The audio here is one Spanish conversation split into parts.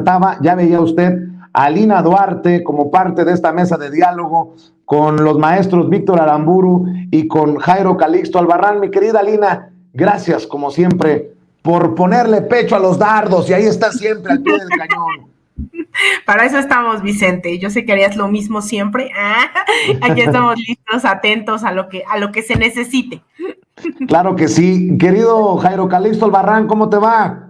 adelantaba, ya veía usted a Alina Duarte como parte de esta mesa de diálogo con los maestros Víctor Aramburu y con Jairo Calixto Albarrán. Mi querida Alina, gracias como siempre por ponerle pecho a los dardos y ahí está siempre al pie del cañón. Para eso estamos, Vicente. Yo sé que harías lo mismo siempre. Aquí estamos listos, atentos a lo que se necesite. Claro que sí. Querido Jairo Calixto Albarrán, ¿cómo te va?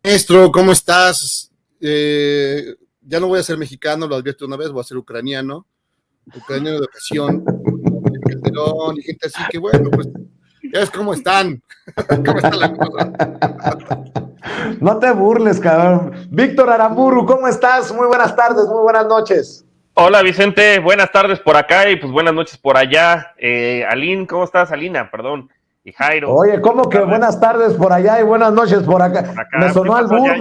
Maestro, ¿cómo estás? Ya no voy a ser mexicano, lo advierto una vez, voy a ser ucraniano de ocasión, Calderón y gente así que bueno, pues ya ves cómo están. ¿Cómo está la cosa? No te burles, cabrón. Víctor Aramburu, ¿cómo estás? Muy buenas tardes, muy buenas noches. Hola Vicente, buenas tardes por acá y pues buenas noches por allá. Aline, ¿cómo estás? Alina, perdón. Y Jairo. Oye, ¿cómo que buenas tardes por allá y buenas noches por acá? Me sonó albur,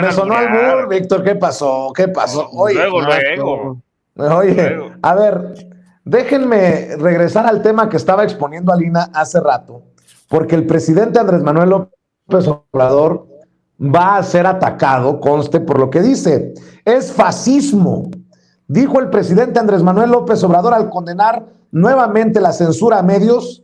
me sonó albur, Víctor, ¿qué pasó? ¿Qué pasó? Oye, luego. Oye, a ver, déjenme regresar al tema que estaba exponiendo Alina hace rato, porque el presidente Andrés Manuel López Obrador va a ser atacado, conste por lo que dice. Es fascismo, dijo el presidente Andrés Manuel López Obrador al condenar nuevamente la censura a medios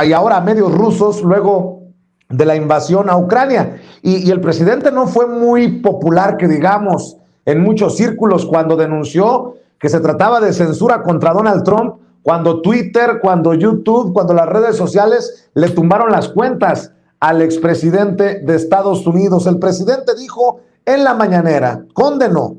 y ahora a medios rusos luego de la invasión a Ucrania. Y el presidente no fue muy popular, que digamos, en muchos círculos cuando denunció que se trataba de censura contra Donald Trump, cuando Twitter, cuando YouTube, cuando las redes sociales le tumbaron las cuentas al expresidente de Estados Unidos. El presidente dijo en la mañanera, condenó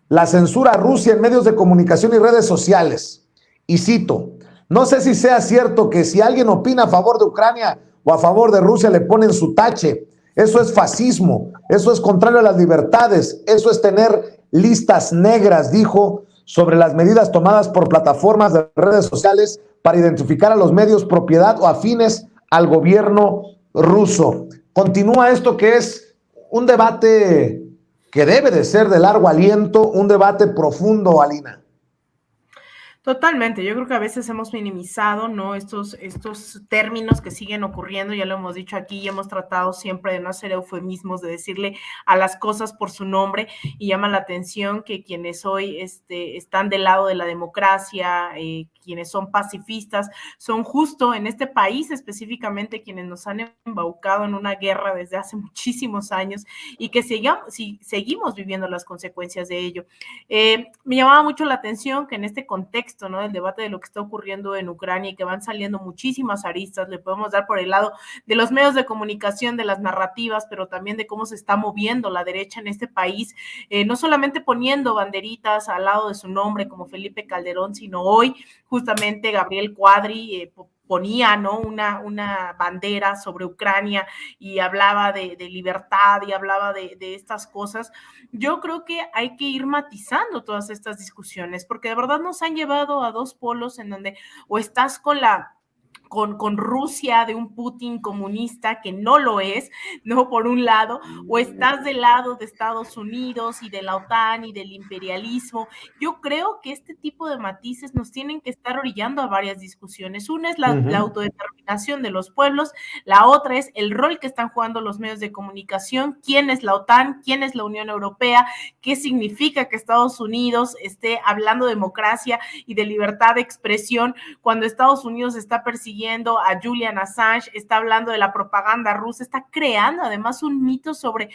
la censura a Rusia en medios de comunicación y redes sociales. Y cito, no sé si sea cierto que si alguien opina a favor de Ucrania o a favor de Rusia le ponen su tache. Eso es fascismo, eso es contrario a las libertades, eso es tener listas negras, dijo, sobre las medidas tomadas por plataformas de redes sociales para identificar a los medios propiedad o afines al gobierno ruso. Continúa esto que es un debate que debe de ser de largo aliento, un debate profundo, Alina. Totalmente, yo creo que a veces hemos minimizado, ¿no? Estos términos que siguen ocurriendo, ya lo hemos dicho aquí y hemos tratado siempre de no hacer eufemismos, de decirle a las cosas por su nombre, y llama la atención que quienes hoy están del lado de la democracia, quienes son pacifistas, son justo en este país específicamente quienes nos han embaucado en una guerra desde hace muchísimos años y que seguimos viviendo las consecuencias de ello. Me llamaba mucho la atención que en este contexto, ¿no?, del debate de lo que está ocurriendo en Ucrania y que van saliendo muchísimas aristas, le podemos dar por el lado de los medios de comunicación, de las narrativas, pero también de cómo se está moviendo la derecha en este país, no solamente poniendo banderitas al lado de su nombre como Felipe Calderón, sino hoy justamente Gabriel Cuadri ponía, ¿no?, una bandera sobre Ucrania y hablaba de libertad y hablaba de estas cosas. Yo creo que hay que ir matizando todas estas discusiones, porque de verdad nos han llevado a dos polos en donde o estás con Rusia, de un Putin comunista que no lo es, ¿no?, por un lado, o estás del lado de Estados Unidos y de la OTAN y del imperialismo. Yo creo que este tipo de matices nos tienen que estar orillando a varias discusiones. Una es la autodeterminación de los pueblos, la otra es el rol que están jugando los medios de comunicación, quién es la OTAN, quién es la Unión Europea, qué significa que Estados Unidos esté hablando de democracia y de libertad de expresión cuando Estados Unidos está persiguiendo a Julian Assange, está hablando de la propaganda rusa, está creando además un mito sobre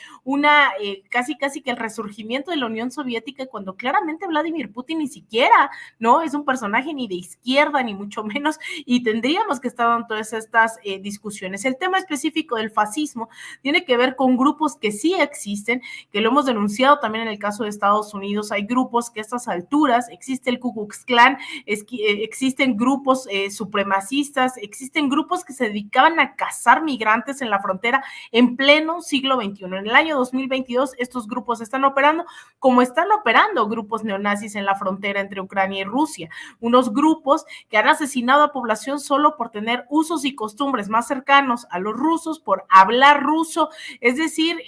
casi que el resurgimiento de la Unión Soviética, cuando claramente Vladimir Putin ni siquiera, ¿no?, es un personaje ni de izquierda, ni mucho menos, y tendríamos que estar en todas estas discusiones. El tema específico del fascismo tiene que ver con grupos que sí existen, que lo hemos denunciado también en el caso de Estados Unidos. Hay grupos que a estas alturas, existe el Ku Klux Klan, existen grupos supremacistas, existen grupos que se dedicaban a cazar migrantes en la frontera en pleno siglo XXI. En el año 2022 estos grupos están operando como están operando grupos neonazis en la frontera entre Ucrania y Rusia, unos grupos que han asesinado a población solo por tener usos y costumbres más cercanos a los rusos, por hablar ruso. Es decir,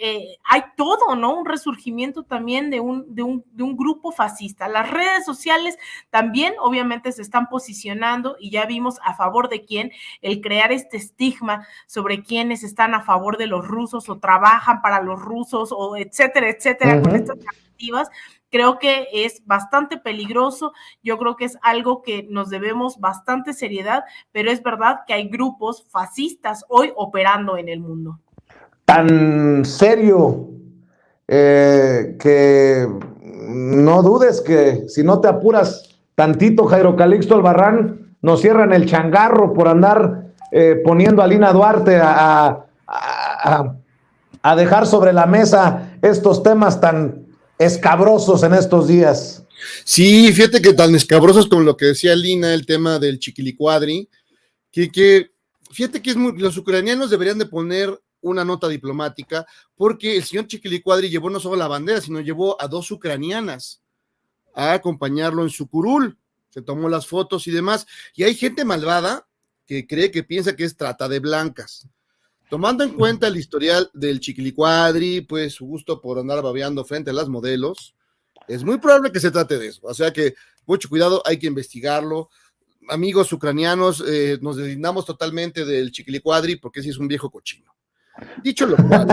hay todo, ¿no?, un resurgimiento también de un grupo fascista. Las redes sociales también obviamente se están posicionando y ya vimos a favor de quién quién, el crear este estigma sobre quienes están a favor de los rusos o trabajan para los rusos o etcétera, etcétera, con estas narrativas, creo que es bastante peligroso. Yo creo que es algo que nos debemos bastante seriedad, pero es verdad que hay grupos fascistas hoy operando en el mundo. Tan serio que no dudes que si no te apuras tantito, Jairo Calixto Albarrán, nos cierran el changarro por andar poniendo a Lina Duarte a dejar sobre la mesa estos temas tan escabrosos en estos días. Sí, fíjate que tan escabrosos como lo que decía Lina, el tema del chiquilicuadri, que fíjate que los ucranianos deberían de poner una nota diplomática, porque el señor Chiquilicuadri llevó no solo la bandera, sino llevó a 2 ucranianas a acompañarlo en su curul, se tomó las fotos y demás, y hay gente malvada que piensa que es trata de blancas. Tomando en cuenta el historial del Chiquilicuadri, pues su gusto por andar babeando frente a las modelos, es muy probable que se trate de eso, o sea que mucho cuidado, hay que investigarlo. Amigos ucranianos, nos deslindamos totalmente del Chiquilicuadri porque sí es un viejo cochino. Dicho lo cual,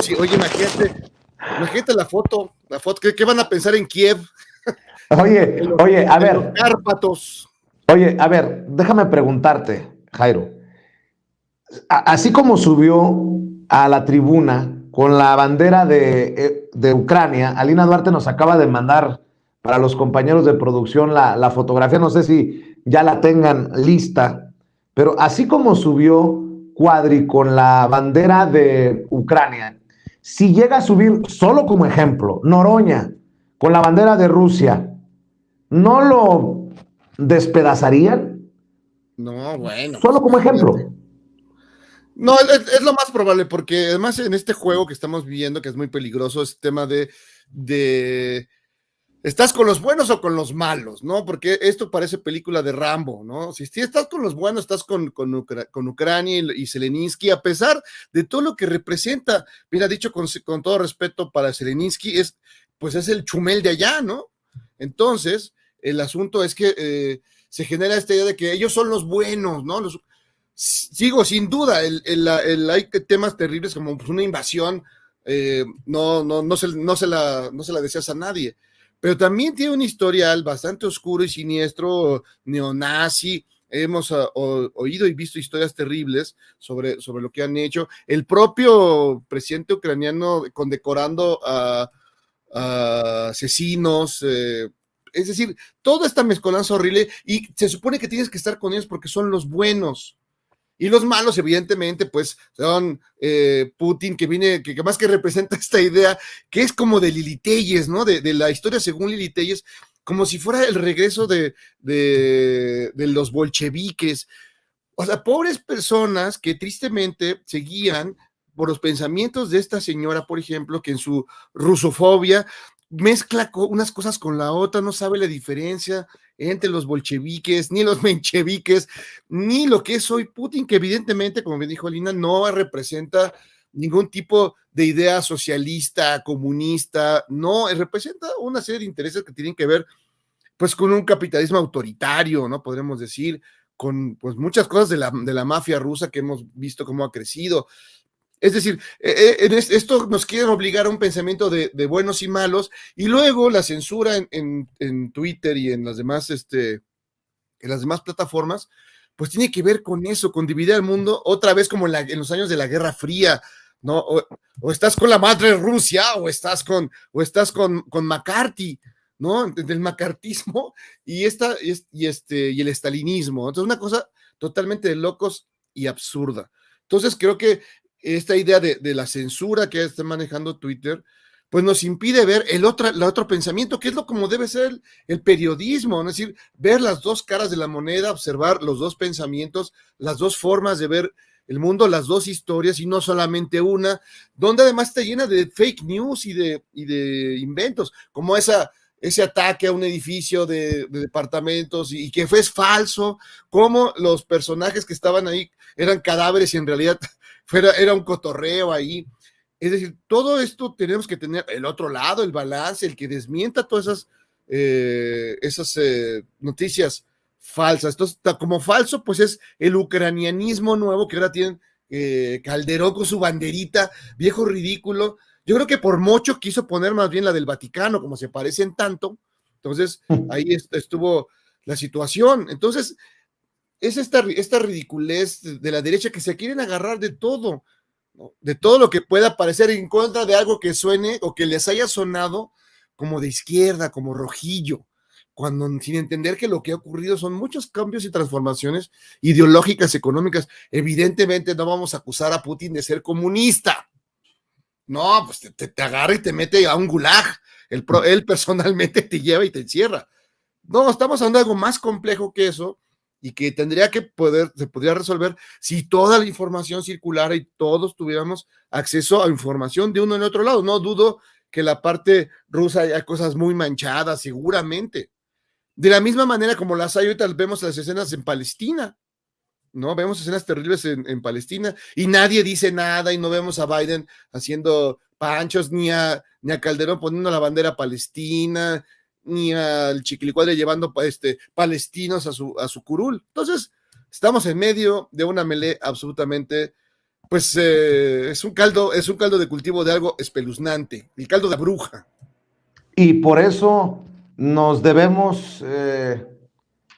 sí, oye, imagínate la foto, ¿qué van a pensar en Kiev? Oye, a ver. Los Cárpatos. Oye, a ver, déjame preguntarte, Jairo. Así como subió a la tribuna con la bandera de Ucrania, Alina Duarte nos acaba de mandar para los compañeros de producción la fotografía, no sé si ya la tengan lista, pero así como subió Cuadri con la bandera de Ucrania, si llega a subir, solo como ejemplo, Noroña con la bandera de Rusia, ¿no lo despedazarían? No, bueno. Solo como ejemplo. No, es lo más probable, porque además en este juego que estamos viviendo, que es muy peligroso, es tema de ¿estás con los buenos o con los malos? ¿No? Porque esto parece película de Rambo, ¿no? Si estás con los buenos, estás con Ucrania y Zelensky, a pesar de todo lo que representa. Mira, dicho con todo respeto para Zelensky, pues es el Chumel de allá, ¿no? Entonces, el asunto es que se genera esta idea de que ellos son los buenos, ¿no? Sigo, sin duda, hay temas terribles como pues, una invasión, no se la deseas a nadie. Pero también tiene un historial bastante oscuro y siniestro, neonazi. Hemos oído y visto historias terribles sobre lo que han hecho. El propio presidente ucraniano condecorando a asesinos, es decir, toda esta mezcolanza horrible, y se supone que tienes que estar con ellos porque son los buenos. Y los malos, evidentemente, pues son Putin, que más que representa esta idea, que es como de Lili Telles, ¿no? De la historia según Lili Telles, como si fuera el regreso de los bolcheviques. O sea, pobres personas que tristemente seguían por los pensamientos de esta señora, por ejemplo, que en su rusofobia mezcla unas cosas con la otra, no sabe la diferencia entre los bolcheviques, ni los mencheviques, ni lo que es hoy Putin, que evidentemente, como me dijo Lina, no representa ningún tipo de idea socialista, comunista, no, representa una serie de intereses que tienen que ver pues con un capitalismo autoritario, ¿no? Podríamos decir, con pues muchas cosas de la mafia rusa que hemos visto cómo ha crecido. Es decir, esto nos quieren obligar a un pensamiento de buenos y malos, y luego la censura en Twitter y en las demás, plataformas, pues tiene que ver con eso, con dividir al mundo, otra vez como en los años de la Guerra Fría, ¿no? O estás con la madre Rusia, o estás con McCarthy, ¿no? Del macartismo y el estalinismo. Entonces, una cosa totalmente de locos y absurda. Entonces, creo que esta idea de la censura que está manejando Twitter, pues nos impide ver el otro pensamiento, que es como debe ser el periodismo, ¿no? Es decir, ver las dos caras de la moneda, observar los dos pensamientos, las dos formas de ver el mundo, las dos historias, y no solamente una, donde además está llena de fake news y de inventos, como ese ataque a un edificio de departamentos y que es falso, como los personajes que estaban ahí eran cadáveres y en realidad era un cotorreo ahí. Es decir, todo esto tenemos que tener el otro lado, el balance, el que desmienta todas esas noticias falsas. Entonces, como falso, pues es el ucranianismo nuevo que ahora tienen Calderón con su banderita, viejo ridículo. Yo creo que por mocho quiso poner más bien la del Vaticano, como se parecen tanto. Entonces, ahí estuvo la situación. Entonces, es esta ridiculez de la derecha que se quieren agarrar de todo, ¿no? De todo lo que pueda parecer en contra de algo que suene o que les haya sonado como de izquierda, como rojillo, cuando sin entender que lo que ha ocurrido son muchos cambios y transformaciones ideológicas, económicas. Evidentemente no vamos a acusar a Putin de ser comunista. No, pues te agarra y te mete a un gulag. Él personalmente te lleva y te encierra. No, estamos hablando de algo más complejo que eso y que se podría resolver si toda la información circulara y todos tuviéramos acceso a información de uno en otro lado. No dudo que la parte rusa haya cosas muy manchadas, seguramente. De la misma manera como las hay ahorita, vemos las escenas en Palestina, ¿no? Vemos escenas terribles en Palestina y nadie dice nada y no vemos a Biden haciendo panchos, ni a Calderón poniendo la bandera palestina, ni al Chiquilicuadre llevando palestinos a su curul. Entonces, estamos en medio de una melee absolutamente, pues es un caldo de cultivo de algo espeluznante, el caldo de bruja. Y por eso nos debemos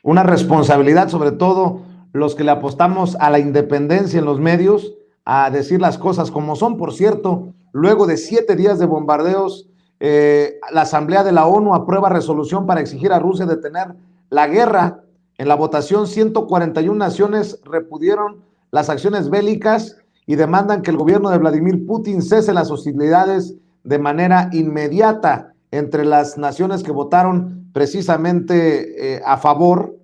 una responsabilidad, sobre todo los que le apostamos a la independencia en los medios, a decir las cosas como son. Por cierto, luego de 7 días de bombardeos, la Asamblea de la ONU aprueba resolución para exigir a Rusia detener la guerra. En la votación, 141 naciones repudieron las acciones bélicas y demandan que el gobierno de Vladimir Putin cese las hostilidades de manera inmediata. Entre las naciones que votaron precisamente a favor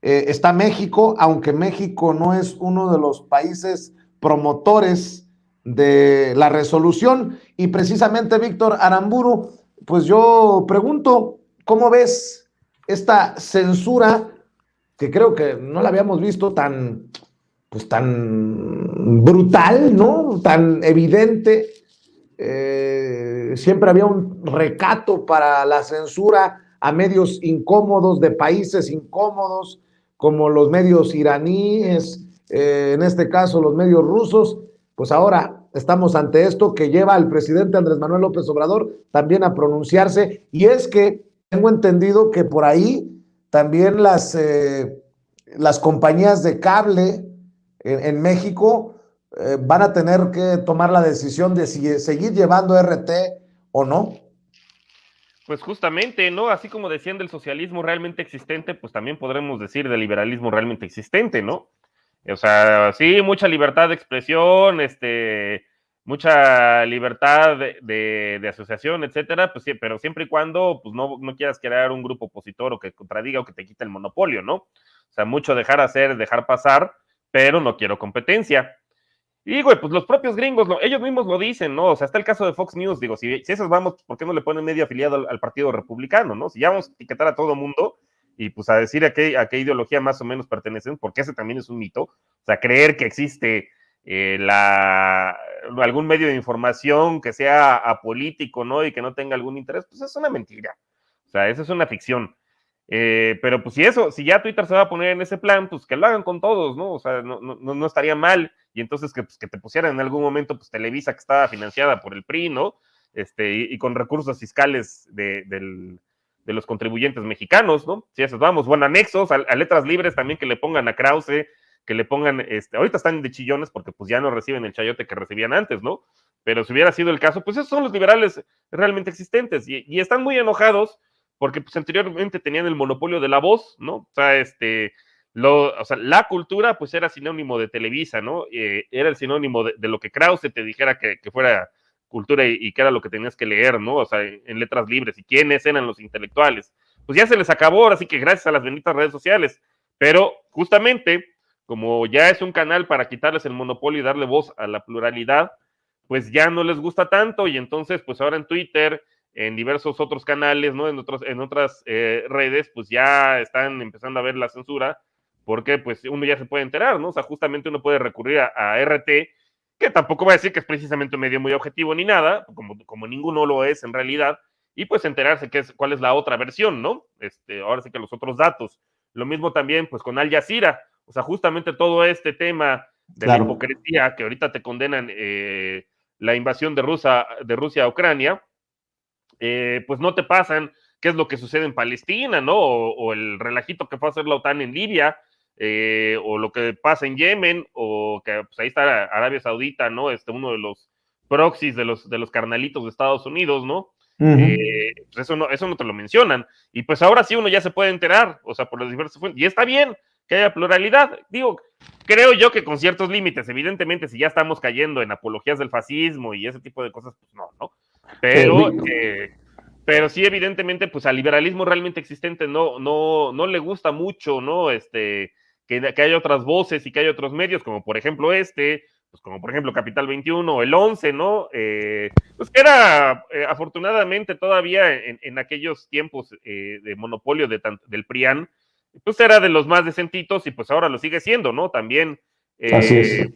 está México, aunque México no es uno de los países promotores de la resolución. Y precisamente, Víctor Aramburu, pues yo pregunto, ¿cómo ves esta censura que creo que no la habíamos visto tan brutal, ¿no? Tan evidente? Siempre había un recato para la censura a medios incómodos de países incómodos, como los medios iraníes, en este caso los medios rusos. Pues ahora estamos ante esto que lleva al presidente Andrés Manuel López Obrador también a pronunciarse, y es que tengo entendido que por ahí también las compañías de cable en México van a tener que tomar la decisión de si seguir llevando RT o no. Pues justamente, ¿no? Así como decían del socialismo realmente existente, pues también podremos decir del liberalismo realmente existente, ¿no? O sea, sí, mucha libertad de expresión, mucha libertad de asociación, etcétera, pues sí, pero siempre y cuando pues no quieras crear un grupo opositor o que contradiga o que te quite el monopolio, ¿no? O sea, mucho dejar hacer, dejar pasar, pero no quiero competencia. Y, güey, pues los propios gringos, ellos mismos lo dicen, ¿no? O sea, está el caso de Fox News, digo, si esos vamos, ¿por qué no le ponen medio afiliado al Partido Republicano, no? Si ya vamos a etiquetar a todo mundo y pues a decir a qué ideología más o menos pertenecen, porque ese también es un mito. O sea, creer que existe algún medio de información que sea apolítico, ¿no? Y que no tenga algún interés, pues es una mentira. O sea, eso es una ficción. Pero pues si ya Twitter se va a poner en ese plan, pues que lo hagan con todos, ¿no? O sea, no estaría mal. Y entonces que te pusieran en algún momento, pues Televisa, que estaba financiada por el PRI, ¿no? Y con recursos fiscales de los contribuyentes mexicanos, ¿no? Si eso vamos, bueno, anexos a letras libres también, que le pongan a Krause, que le pongan, ahorita están de chillones porque pues ya no reciben el chayote que recibían antes, ¿no? Pero si hubiera sido el caso, pues esos son los liberales realmente existentes y están muy enojados porque pues anteriormente tenían el monopolio de la voz, ¿no? O sea, la cultura pues era sinónimo de Televisa, ¿no? Era el sinónimo de lo que Krause te dijera que fuera cultura y que era lo que tenías que leer, ¿no? O sea, en letras libres, y quiénes eran los intelectuales. Pues ya se les acabó, ahora sí que gracias a las benditas redes sociales, pero justamente, como ya es un canal para quitarles el monopolio y darle voz a la pluralidad, pues ya no les gusta tanto, y entonces pues ahora en Twitter, en diversos otros canales, ¿no? En otras redes, pues ya están empezando a ver la censura, porque pues uno ya se puede enterar, ¿no? O sea, justamente uno puede recurrir a RT, que tampoco va a decir que es precisamente un medio muy objetivo ni nada, como ninguno lo es en realidad, y pues enterarse cuál es la otra versión, ¿no? Ahora sí que los otros datos. Lo mismo también, pues, con Al Jazeera. O sea, justamente todo este tema de la hipocresía que ahorita te condenan la invasión de Rusia a Ucrania, pues no te pasan qué es lo que sucede en Palestina, ¿no? O el relajito que fue a hacer la OTAN en Libia, o lo que pasa en Yemen, o que pues, ahí está Arabia Saudita, ¿no? Uno de los proxies de los carnalitos de Estados Unidos, ¿no? Pues eso no te lo mencionan. Y pues ahora sí uno ya se puede enterar, o sea, por las diversas fuentes. Y está bien que haya pluralidad. Digo, creo yo que con ciertos límites, evidentemente, si ya estamos cayendo en apologías del fascismo y ese tipo de cosas, pues no, ¿no? Pero sí, evidentemente, pues al liberalismo realmente existente no le gusta mucho, ¿no? Que haya otras voces y que haya otros medios, como por ejemplo pues como por ejemplo Capital 21 o el 11, ¿no? Pues que era afortunadamente todavía en aquellos tiempos de monopolio del PRIAN, pues era de los más decentitos y pues ahora lo sigue siendo, ¿no? También. Así es.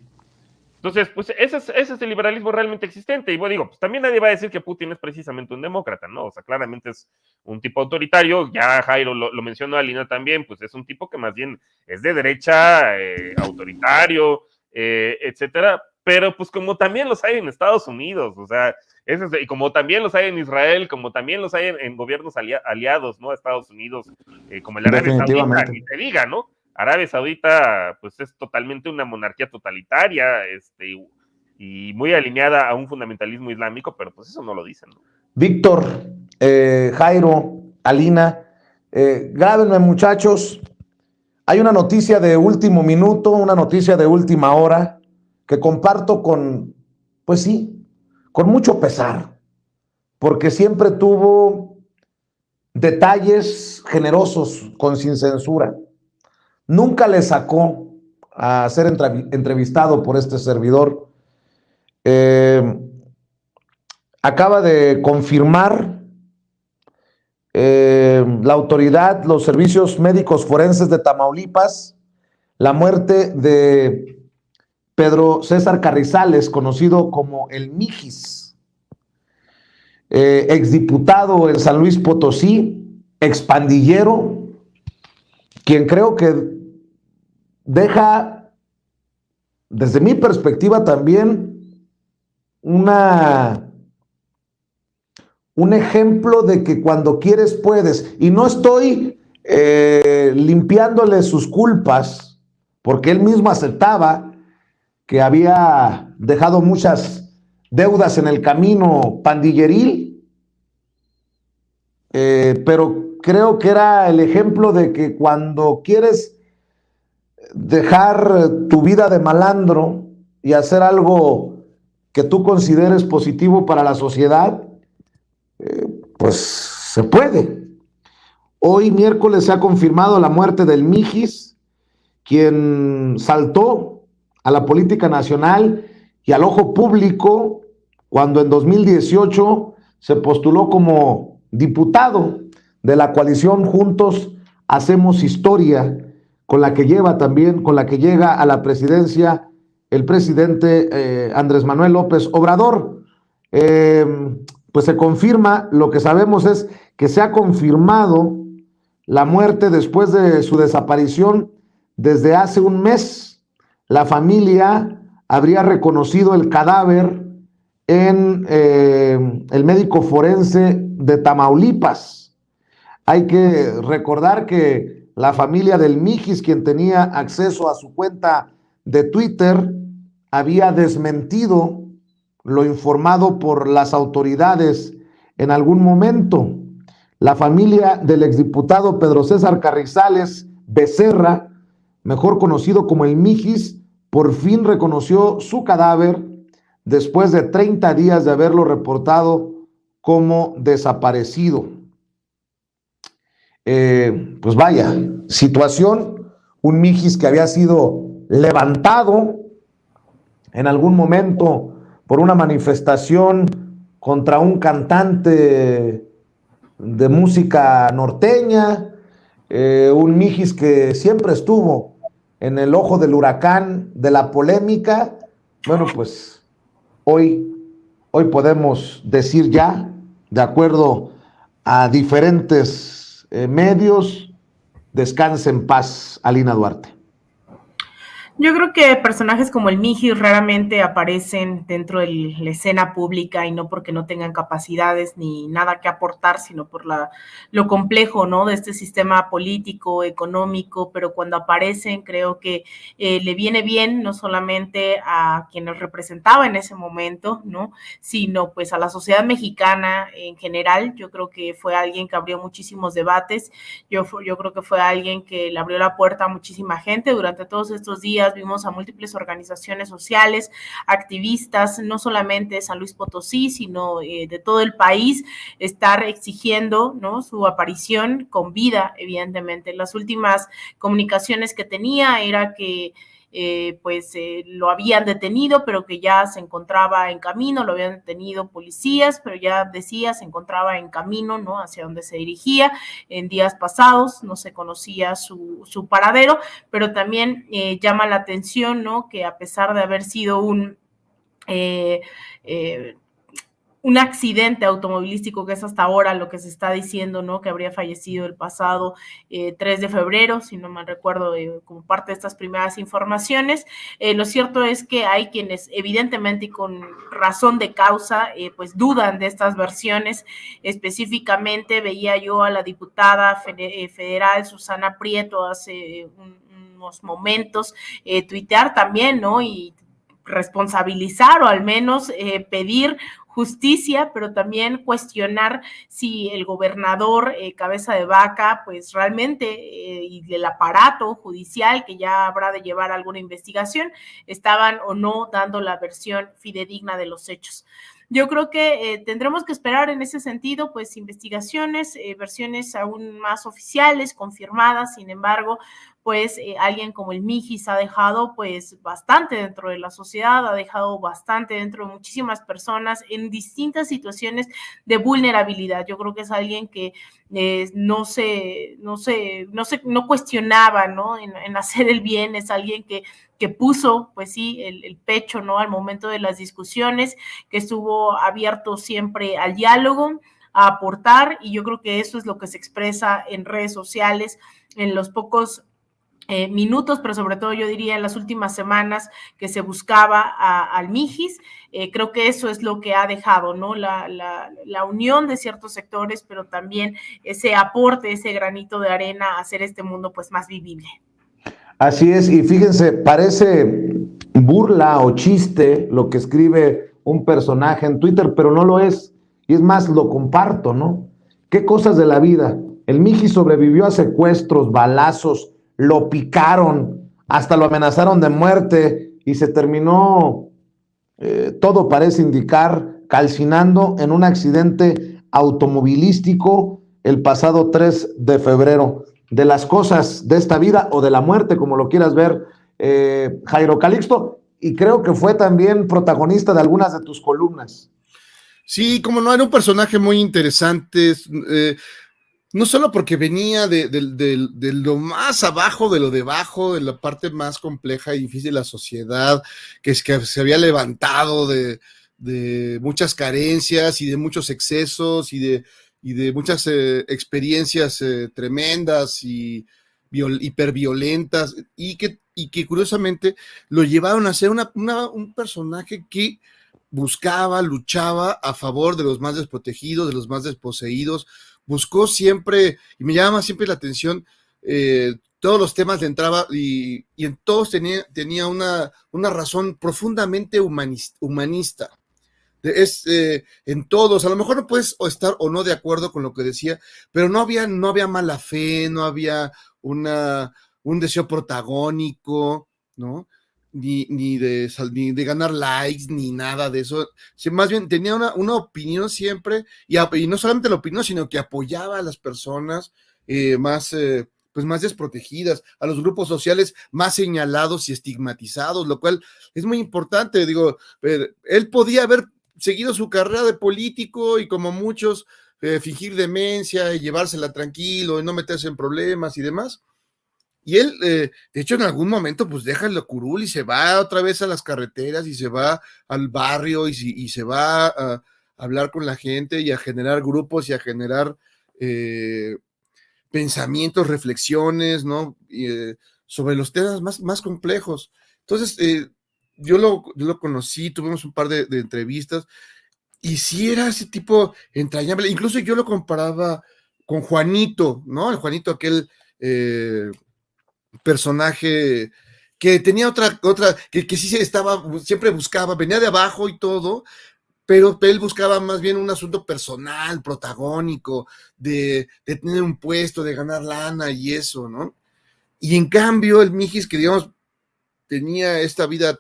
Entonces, pues ese es el liberalismo realmente existente. Y bueno, digo, pues también nadie va a decir que Putin es precisamente un demócrata, ¿no? O sea, claramente es un tipo autoritario. Ya Jairo lo mencionó, Alina también, pues es un tipo que más bien es de derecha, autoritario, etcétera. Pero pues como también los hay en Estados Unidos, o sea, y como también los hay en Israel, como también los hay en gobiernos aliados, ¿no? A Estados Unidos, como el Arabia Saudita, ni te diga, ¿no? Arabia Saudita, pues es totalmente una monarquía totalitaria, y muy alineada a un fundamentalismo islámico, pero pues eso no lo dicen, ¿no? Víctor, Jairo, Alina, grábenme, muchachos. Hay una noticia de último minuto, una noticia de última hora, que comparto pues sí, con mucho pesar, porque siempre tuvo detalles generosos, sin censura. Nunca le sacó a ser entrevistado por este servidor. Acaba de confirmar la autoridad, los servicios médicos forenses de Tamaulipas, la muerte de Pedro César Carrizales, conocido como el Mijis, exdiputado en San Luis Potosí, expandillero, quien creo que deja, desde mi perspectiva también, un ejemplo de que cuando quieres puedes. Y no estoy limpiándole sus culpas, porque él mismo aceptaba que había dejado muchas deudas en el camino pandilleril, pero creo que era el ejemplo de que cuando quieres dejar tu vida de malandro y hacer algo que tú consideres positivo para la sociedad, pues se puede. Hoy miércoles se ha confirmado la muerte del Mijis, quien saltó a la política nacional y al ojo público cuando en 2018 se postuló como diputado de la coalición Juntos Hacemos Historia, con la que llega a la presidencia el presidente Andrés Manuel López Obrador. Pues se confirma, lo que sabemos es que se ha confirmado la muerte después de su desaparición desde hace un mes. La familia habría reconocido el cadáver en el médico forense de Tamaulipas. Hay que recordar que la familia del Mijis, quien tenía acceso a su cuenta de Twitter, había desmentido lo informado por las autoridades en algún momento. La familia del exdiputado Pedro César Carrizales Becerra, mejor conocido como el Mijis, por fin reconoció su cadáver después de 30 días de haberlo reportado como desaparecido. Pues vaya, situación, un Mijis que había sido levantado en algún momento por una manifestación contra un cantante de música norteña, un Mijis que siempre estuvo en el ojo del huracán de la polémica. Bueno, pues hoy podemos decir ya, de acuerdo a diferentes medios, Descanse en paz, Alina Duarte. Yo creo que personajes como el Miji raramente aparecen dentro de la escena pública, y no porque no tengan capacidades ni nada que aportar, sino por lo complejo, ¿no?, de este sistema político, económico, pero cuando aparecen creo que le viene bien no solamente a quienes representaba en ese momento, ¿no?, sino pues a la sociedad mexicana en general. Yo creo que fue alguien que abrió muchísimos debates, yo creo que fue alguien que le abrió la puerta a muchísima gente durante todos estos días. Vimos a múltiples organizaciones sociales, activistas, no solamente de San Luis Potosí, sino de todo el país, estar exigiendo, ¿no?, su aparición con vida, evidentemente. Las últimas comunicaciones que tenía era que lo habían detenido, pero que ya se encontraba en camino, lo habían detenido policías, pero ya decía, se encontraba en camino, ¿no?, hacia donde se dirigía. En días pasados no se conocía su paradero, pero también llama la atención, ¿no?, que a pesar de haber sido un accidente automovilístico, que es hasta ahora lo que se está diciendo, ¿no?, que habría fallecido el pasado 3 de febrero, si no mal recuerdo, como parte de estas primeras informaciones. Lo cierto es que hay quienes evidentemente y con razón de causa, pues dudan de estas versiones. Específicamente veía yo a la diputada federal Susana Prieto hace unos momentos tuitear también, ¿no?, y responsabilizar o al menos pedir justicia, pero también cuestionar si el gobernador cabeza de vaca, pues realmente, y el aparato judicial que ya habrá de llevar alguna investigación, estaban o no dando la versión fidedigna de los hechos. Yo creo que tendremos que esperar en ese sentido, pues investigaciones, versiones aún más oficiales, confirmadas. Sin embargo, pues alguien como el Mijis ha dejado pues bastante dentro de la sociedad, ha dejado bastante dentro de muchísimas personas en distintas situaciones de vulnerabilidad. Yo creo que es alguien que no cuestionaba, ¿no?, en hacer el bien. Es alguien que puso, pues sí, el pecho, ¿no?, al momento de las discusiones, que estuvo abierto siempre al diálogo, a aportar, y yo creo que eso es lo que se expresa en redes sociales en los pocos minutos, pero sobre todo yo diría en las últimas semanas que se buscaba al Mijis. Creo que eso es lo que ha dejado, ¿no?, la unión de ciertos sectores, pero también ese aporte, ese granito de arena a hacer este mundo pues más vivible. Así es, y fíjense, parece burla o chiste lo que escribe un personaje en Twitter, pero no lo es. Y es más, lo comparto, ¿no? ¿Qué cosas de la vida? El Miji sobrevivió a secuestros, balazos, lo picaron, hasta lo amenazaron de muerte y se terminó, todo parece indicar, calcinando en un accidente automovilístico el pasado 3 de febrero. De las cosas de esta vida o de la muerte, como lo quieras ver, Jairo Calixto, y creo que fue también protagonista de algunas de tus columnas. Sí, como no, era un personaje muy interesante, no solo porque venía de lo más abajo, de lo debajo, de la parte más compleja y difícil de la sociedad, que es que se había levantado de muchas carencias y de muchos excesos y de muchas experiencias tremendas y hiperviolentas, y que curiosamente lo llevaron a ser un personaje que buscaba, luchaba a favor de los más desprotegidos, de los más desposeídos. Buscó siempre, y me llama siempre la atención, todos los temas le entraba y en todos tenía una razón profundamente humanista. En todos, a lo mejor no puedes estar o no de acuerdo con lo que decía, pero no había mala fe, no había un deseo protagónico, ¿no? Ni de ganar likes, ni nada de eso. Más bien tenía una opinión siempre, y no solamente la opinión, sino que apoyaba a las personas pues más desprotegidas, a los grupos sociales más señalados y estigmatizados, lo cual es muy importante. Digo, él podía haber seguido su carrera de político y, como muchos, fingir demencia y llevársela tranquilo y no meterse en problemas y demás. Y él, de hecho, en algún momento, pues deja el curul y se va otra vez a las carreteras y se va al barrio y se va a hablar con la gente y a generar grupos y a generar pensamientos, reflexiones, ¿no? Sobre los temas más complejos. Entonces, yo lo conocí, tuvimos un par de entrevistas, y sí era ese tipo entrañable. Incluso yo lo comparaba con Juanito, ¿no? El Juanito, aquel personaje que tenía otra, que sí siempre buscaba, venía de abajo y todo, pero él buscaba más bien un asunto personal, protagónico, de tener un puesto, de ganar lana y eso, ¿no? Y en cambio, el Mijis, que digamos, tenía esta vida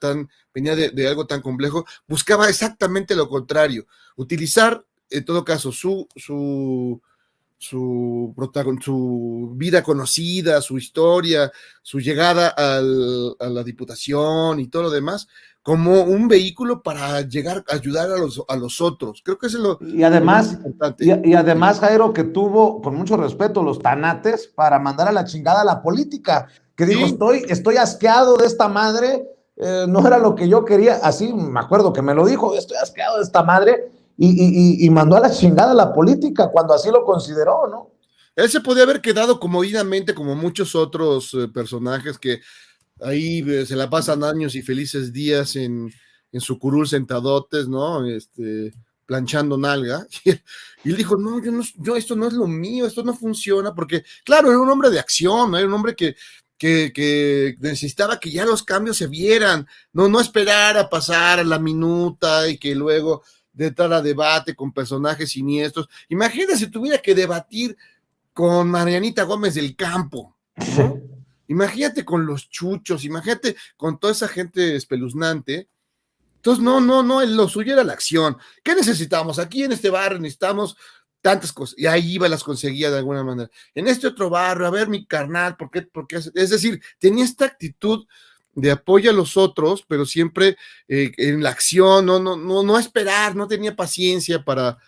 venía de algo tan complejo, buscaba exactamente lo contrario, utilizar, en todo caso, su vida conocida, su historia, su llegada a la diputación y todo lo demás, como un vehículo para llegar a ayudar a los otros. Creo que eso es lo más importante. Y además, Jairo, que tuvo, con mucho respeto, los tanates para mandar a la chingada a la política, que dijo, estoy asqueado de esta madre, no era lo que yo quería, así me acuerdo que me lo dijo, estoy asqueado de esta madre, y mandó a la chingada a la política cuando así lo consideró, ¿no? Él se podía haber quedado comodidamente como muchos otros personajes que ahí se la pasan años y felices días en su curul sentadotes, ¿no? Planchando nalga. Y él dijo, no, yo esto no es lo mío, esto no funciona, porque, claro, era un hombre de acción, ¿no? Era un hombre que necesitaba que ya los cambios se vieran, no esperar a pasar a la minuta y que luego de tal a debate con personajes siniestros. Imagínate si tuviera que debatir con Marianita Gómez del Campo, ¿no? Imagínate con los chuchos, imagínate con toda esa gente espeluznante. Entonces, no, lo suyo era la acción. ¿Qué necesitamos? Aquí en este barrio necesitamos tantas cosas, y ahí iba, las conseguía de alguna manera. En este otro barrio, a ver, mi carnal, ¿por qué? Es decir, tenía esta actitud de apoyo a los otros, pero siempre en la acción, no esperar, no tenía paciencia para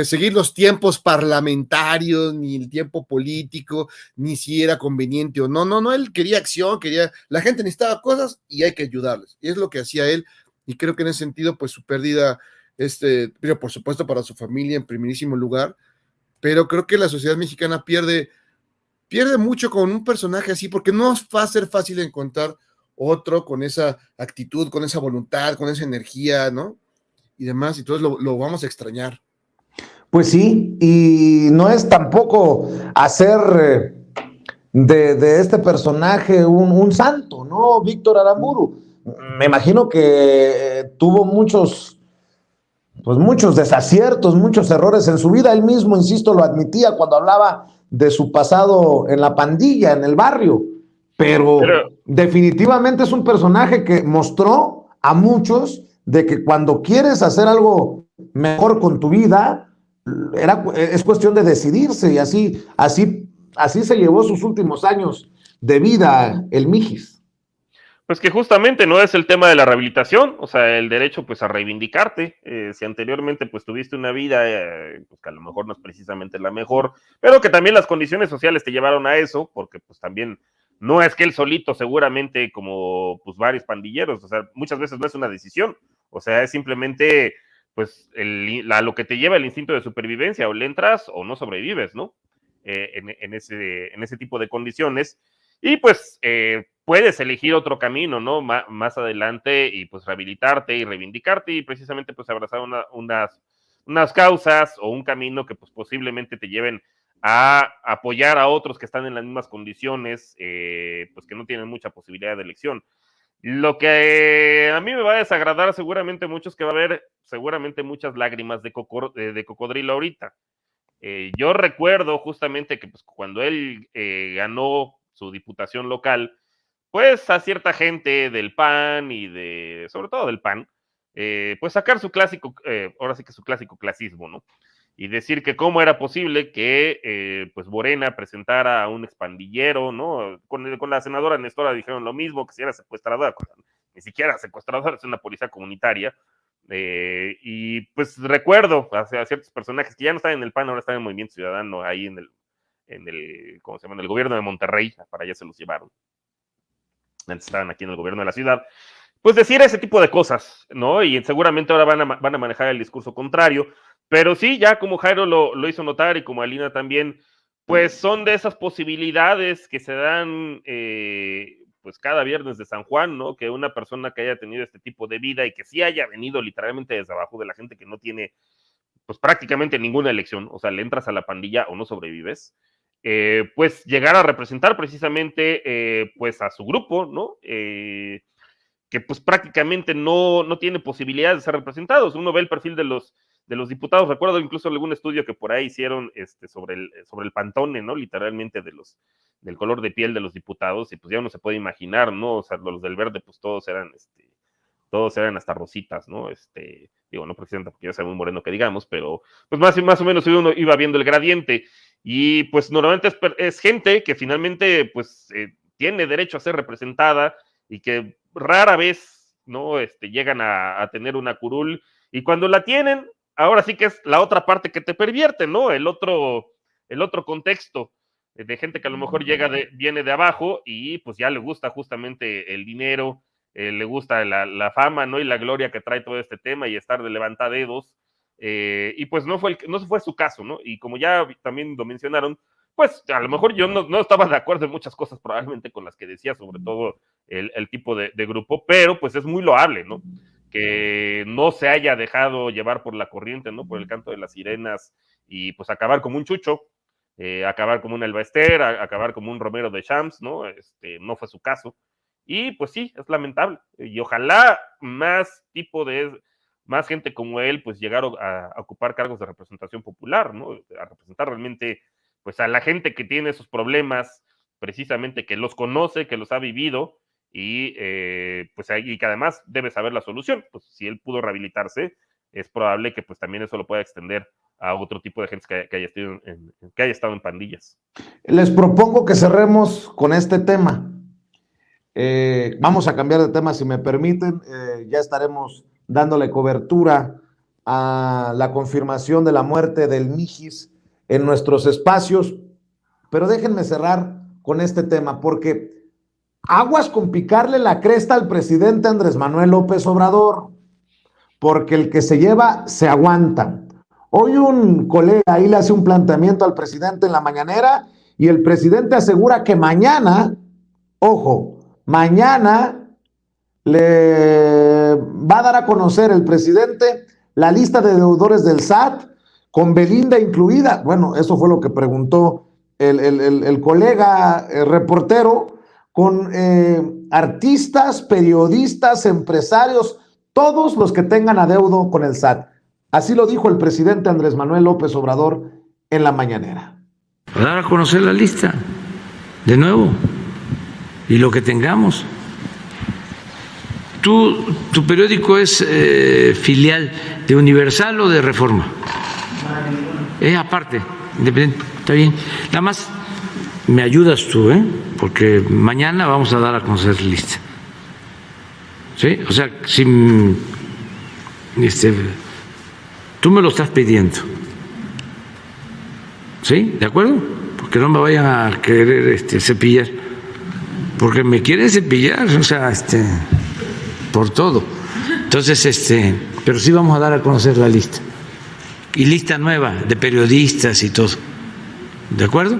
seguir los tiempos parlamentarios, ni el tiempo político, ni si era conveniente o no, él quería acción, la gente necesitaba cosas y hay que ayudarles, y es lo que hacía él, y creo que en ese sentido, pues su pérdida, pero por supuesto para su familia en primerísimo lugar, pero creo que la sociedad mexicana pierde mucho con un personaje así, porque no va a ser fácil encontrar otro con esa actitud, con esa voluntad, con esa energía, ¿no? Y demás, y entonces lo vamos a extrañar. Pues sí, y no es tampoco hacer de este personaje un santo, ¿no? Víctor Aramburu. Me imagino que tuvo muchos desaciertos, muchos errores en su vida. Él mismo, insisto, lo admitía cuando hablaba de su pasado en la pandilla, en el barrio. Pero definitivamente es un personaje que mostró a muchos de que cuando quieres hacer algo mejor con tu vida, es cuestión de decidirse, y así se llevó sus últimos años de vida el Mijis. Pues que justamente no es el tema de la rehabilitación, o sea, el derecho pues a reivindicarte. Si anteriormente pues tuviste una vida pues que a lo mejor no es precisamente la mejor, pero que también las condiciones sociales te llevaron a eso, porque pues también no es que él solito, seguramente como pues varios pandilleros, o sea, muchas veces no es una decisión, o sea, es simplemente pues lo que te lleva el instinto de supervivencia, o le entras o no sobrevives, ¿no? En ese tipo de condiciones, y pues puedes elegir otro camino, ¿no? Más adelante, y pues rehabilitarte y reivindicarte, y precisamente pues abrazar unas causas o un camino que pues posiblemente te lleven a apoyar a otros que están en las mismas condiciones, pues que no tienen mucha posibilidad de elección. Lo que a mí me va a desagradar seguramente mucho es que va a haber seguramente muchas lágrimas de cocodrilo ahorita. Yo recuerdo justamente que pues, cuando él ganó su diputación local, pues a cierta gente del PAN y sobre todo del PAN, pues sacar su clásico, ahora sí que su clásico clasismo, ¿no? Y decir que cómo era posible que pues Morena presentara a un expandillero, ¿no? Con la senadora Nestora dijeron lo mismo, que si era secuestradora, ni siquiera secuestradora, es una policía comunitaria. Y pues recuerdo a ciertos personajes que ya no están en el PAN, ahora están en el Movimiento Ciudadano, ahí en el ¿cómo se llama? En el gobierno de Monterrey, para allá se los llevaron. Antes estaban aquí en el gobierno de la ciudad. Pues decir ese tipo de cosas, ¿no? Y seguramente ahora van a manejar el discurso contrario, pero sí, ya como Jairo lo hizo notar y como Alina también, pues son de esas posibilidades que se dan pues cada viernes de San Juan, ¿no? Que una persona que haya tenido este tipo de vida y que sí haya venido literalmente desde abajo, de la gente que no tiene pues prácticamente ninguna elección, o sea, le entras a la pandilla o no sobrevives, pues llegar a representar precisamente pues a su grupo, ¿no? Que pues prácticamente no tiene posibilidades de ser representados. Uno ve el perfil de los diputados, recuerdo incluso algún estudio que por ahí hicieron sobre el pantone, ¿no? Literalmente del color de piel de los diputados, y pues ya uno se puede imaginar, ¿no? O sea, los del verde, pues todos eran hasta rositas, ¿no? Digo, no precisamente porque yo soy muy moreno que digamos, pero pues más o menos uno iba viendo el gradiente, y pues normalmente es gente que finalmente pues tiene derecho a ser representada y que rara vez, ¿no? Llegan a tener una curul, y cuando la tienen, ahora sí que es la otra parte que te pervierte, ¿no? El otro contexto de gente que a lo mejor viene de abajo y pues ya le gusta justamente el dinero, le gusta la fama, ¿no? Y la gloria que trae todo este tema y estar de levantadedos, y pues no fue su caso, ¿no? Y como ya también lo mencionaron, pues a lo mejor yo no estaba de acuerdo en muchas cosas probablemente con las que decía, sobre todo el tipo de grupo, pero pues es muy loable, ¿no? Que no se haya dejado llevar por la corriente, ¿no? Por el canto de las sirenas, y pues acabar como un Chucho, acabar como un Elba Ester, acabar como un Romero de Champs, ¿no? No fue su caso. Y pues sí, es lamentable. Y ojalá más gente como él, pues llegaron a ocupar cargos de representación popular, ¿no? A representar realmente, pues a la gente que tiene esos problemas, precisamente que los conoce, que los ha vivido, y pues y que además debe saber la solución. Pues si él pudo rehabilitarse, es probable que pues también eso lo pueda extender a otro tipo de gente que haya estado en pandillas. Les propongo que cerremos con este tema. Vamos a cambiar de tema si me permiten. Ya estaremos dándole cobertura a la confirmación de la muerte del Mijis en nuestros espacios, pero déjenme cerrar con este tema, porque aguas con picarle la cresta al presidente Andrés Manuel López Obrador, porque el que se lleva se aguanta. Hoy un colega ahí le hace un planteamiento al presidente en la mañanera, y el presidente asegura que mañana, ojo, mañana le va a dar a conocer el presidente la lista de deudores del SAT, con Belinda incluida. Bueno, eso fue lo que preguntó el colega reportero, con artistas, periodistas, empresarios, todos los que tengan adeudo con el SAT. Así lo dijo el presidente Andrés Manuel López Obrador en la mañanera. A dar a conocer la lista de nuevo, y lo que tengamos. ¿Tu periódico es filial de Universal o de Reforma? Es aparte, independiente, está bien. Nada más me ayudas tú, porque mañana vamos a dar a conocer la lista. ¿Sí? O sea, si tú me lo estás pidiendo, ¿sí? ¿De acuerdo? Porque no me vayan a querer cepillar, porque me quieren cepillar, o sea, por todo. Entonces, pero sí vamos a dar a conocer la lista, y lista nueva de periodistas y todo. ¿De acuerdo?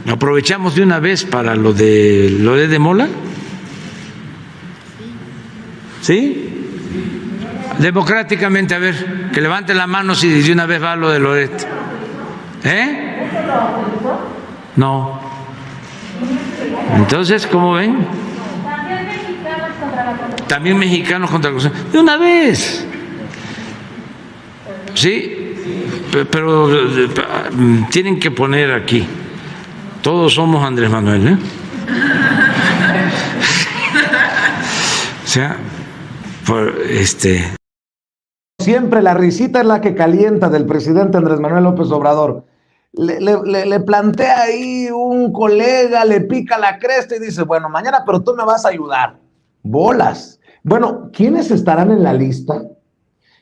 Aprovechamos de una vez para lo de Mola. ¿Sí? Democráticamente, a ver, que levanten la mano si de una vez va lo de Loret. No. Entonces, ¿cómo ven? También mexicanos contra la corrupción. De una vez. ¿Sí? Pero tienen que poner aquí. Todos somos Andrés Manuel, O sea, Siempre la risita es la que calienta del presidente Andrés Manuel López Obrador. Le plantea ahí un colega, le pica la cresta y dice, bueno, mañana, pero tú me vas a ayudar. Bolas. Bueno, ¿quiénes estarán en la lista?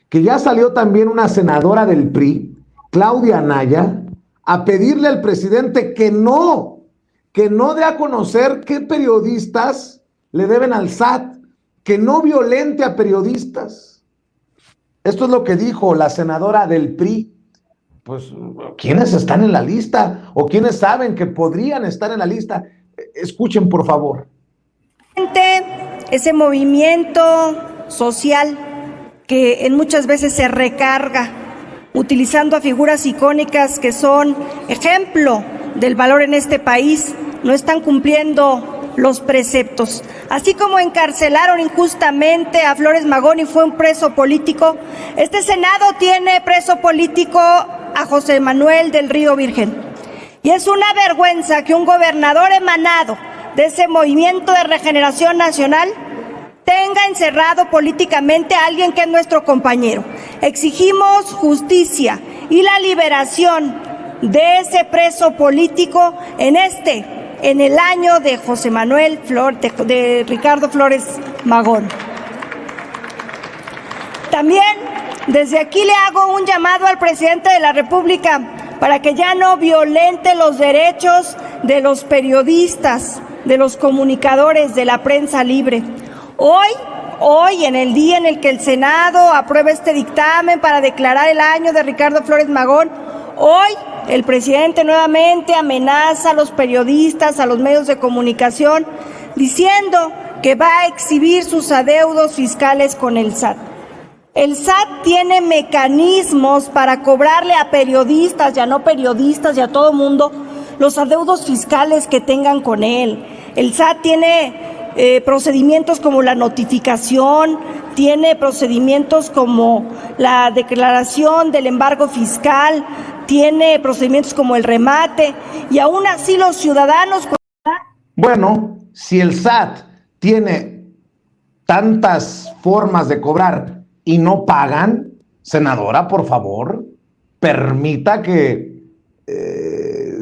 Que ya salió también una senadora del PRI, Claudia Anaya, a pedirle al presidente que no dé a conocer qué periodistas le deben al SAT, que no violente a periodistas. Esto es lo que dijo la senadora del PRI. pues, ¿quiénes están en la lista? ¿O quiénes saben que podrían estar en la lista? Escuchen, por favor. Ese movimiento social que en muchas veces se recarga utilizando a figuras icónicas que son ejemplo del valor en este país, no están cumpliendo los preceptos. Así como encarcelaron injustamente a Flores Magón y fue un preso político, este Senado tiene preso político a José Manuel del Río Virgen. Y es una vergüenza que un gobernador emanado de ese movimiento de regeneración nacional tenga encerrado políticamente a alguien que es nuestro compañero. Exigimos justicia y la liberación de ese preso político en el año de José Manuel de Ricardo Flores Magón. También desde aquí le hago un llamado al presidente de la República para que ya no violente los derechos de los periodistas, de los comunicadores, de la prensa libre. Hoy, en el día en el que el Senado aprueba este dictamen para declarar el año de Ricardo Flores Magón, hoy el presidente nuevamente amenaza a los periodistas, a los medios de comunicación, diciendo que va a exhibir sus adeudos fiscales con el SAT. El SAT tiene mecanismos para cobrarle a periodistas y a no periodistas y a todo mundo los adeudos fiscales que tengan con él. El SAT tiene procedimientos como la notificación, tiene procedimientos como la declaración del embargo fiscal, tiene procedimientos como el remate, y aún así los ciudadanos... Bueno, si el SAT tiene tantas formas de cobrar y no pagan, senadora, por favor, permita que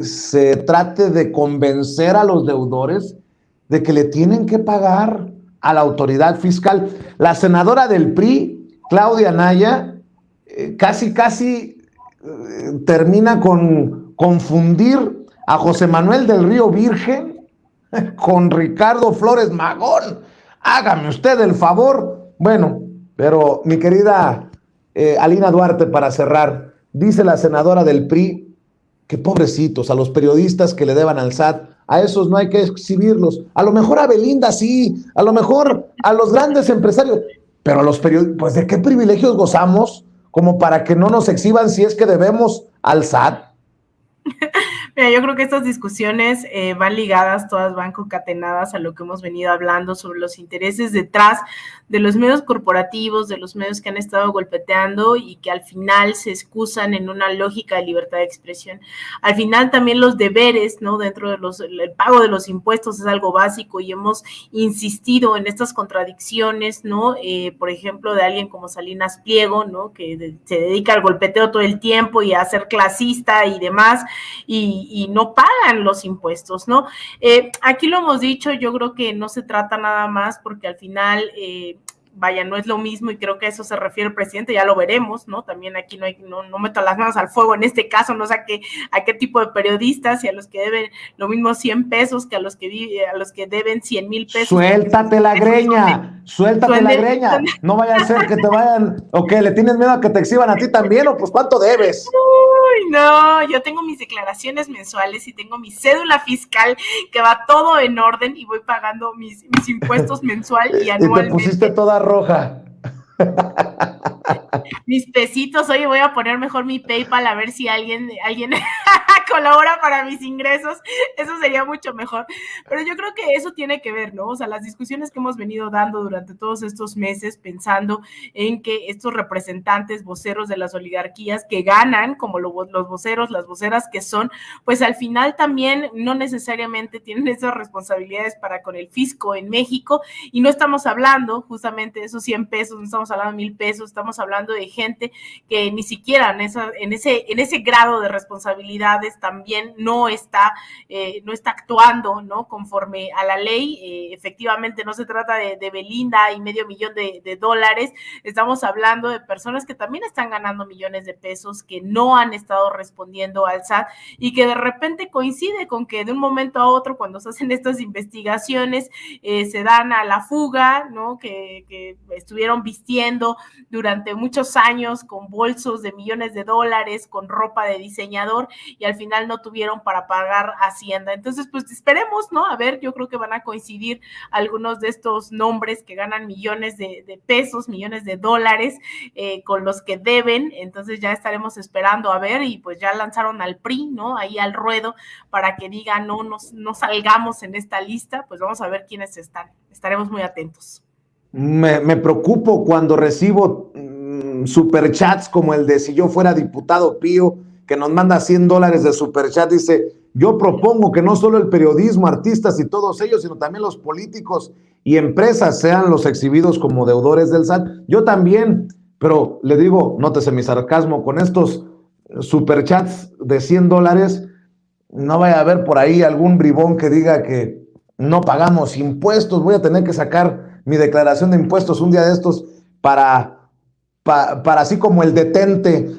se trate de convencer a los deudores de que le tienen que pagar a la autoridad fiscal. La senadora del PRI, Claudia Anaya, casi termina con confundir a José Manuel del Río Virgen con Ricardo Flores Magón. Hágame usted el favor. Bueno, pero mi querida Alina Duarte, para cerrar, dice la senadora del PRI que pobrecitos, a los periodistas que le deban al SAT, a esos no hay que exhibirlos. A lo mejor a Belinda sí, a lo mejor a los grandes empresarios, pero a los periodistas, pues ¿de qué privilegios gozamos como para que no nos exhiban si es que debemos al SAT? Mira, yo creo que estas discusiones van ligadas, todas van concatenadas a lo que hemos venido hablando sobre los intereses detrás de los medios corporativos, de los medios que han estado golpeteando y que al final se excusan en una lógica de libertad de expresión. Al final también los deberes, ¿no? Dentro de el pago de los impuestos es algo básico y hemos insistido en estas contradicciones, ¿no? Por ejemplo, de alguien como Salinas Pliego, ¿no? Que se dedica al golpeteo todo el tiempo y a ser clasista y demás, y no pagan los impuestos, ¿no? Aquí lo hemos dicho, yo creo que no se trata nada más porque al final, vaya, no es lo mismo y creo que a eso se refiere el presidente, ya lo veremos, ¿no? También aquí no meto las manos al fuego en este caso, no sé a qué tipo de periodistas y a los que deben lo mismo 100 pesos que a los que deben 100,000 pesos. Suéltate la greña, no vaya a ser que te vayan, o que le tienes miedo a que te exhiban a ti también, o pues ¿cuánto debes? Uy, no, yo tengo mis declaraciones mensuales y tengo mi cédula fiscal que va todo en orden y voy pagando mis impuestos mensual y anualmente. Y te pusiste toda roja. Mis pesitos, oye, voy a poner mejor mi PayPal a ver si alguien colabora para mis ingresos, eso sería mucho mejor, pero yo creo que eso tiene que ver, ¿no? O sea, las discusiones que hemos venido dando durante todos estos meses pensando en que estos representantes, voceros de las oligarquías que ganan, como los voceros, las voceras que son, pues al final también no necesariamente tienen esas responsabilidades para con el fisco en México, y no estamos hablando justamente de esos 100 pesos, no estamos hablando de 1,000 pesos, estamos hablando de gente que ni siquiera en ese grado de responsabilidades también no está actuando, ¿no? Conforme a la ley. Efectivamente no se trata de Belinda y $500,000 de dólares, estamos hablando de personas que también están ganando millones de pesos, que no han estado respondiendo al SAT y que de repente coincide con que de un momento a otro, cuando se hacen estas investigaciones, se dan a la fuga, ¿no? Que estuvieron vistiendo durante durante muchos años con bolsos de millones de dólares, con ropa de diseñador, y al final no tuvieron para pagar Hacienda. Entonces, pues esperemos, ¿no? A ver, yo creo que van a coincidir algunos de estos nombres que ganan millones de pesos, millones de dólares, con los que deben. Entonces ya estaremos esperando a ver, y pues ya lanzaron al PRI, ¿no? Ahí al ruedo, para que digan, no salgamos en esta lista. Pues vamos a ver quiénes están. Estaremos muy atentos. Me preocupo cuando recibo superchats como el de Si yo fuera diputado Pío, que nos manda $100 de superchat. Dice: yo propongo que no solo el periodismo, artistas y todos ellos, sino también los políticos y empresas sean los exhibidos como deudores del SAT. Yo también, pero le digo, nótese mi sarcasmo, con estos superchats de $100, no vaya a haber por ahí algún bribón que diga que no pagamos impuestos. Voy a tener que sacar mi declaración de impuestos un día de estos para así como el detente,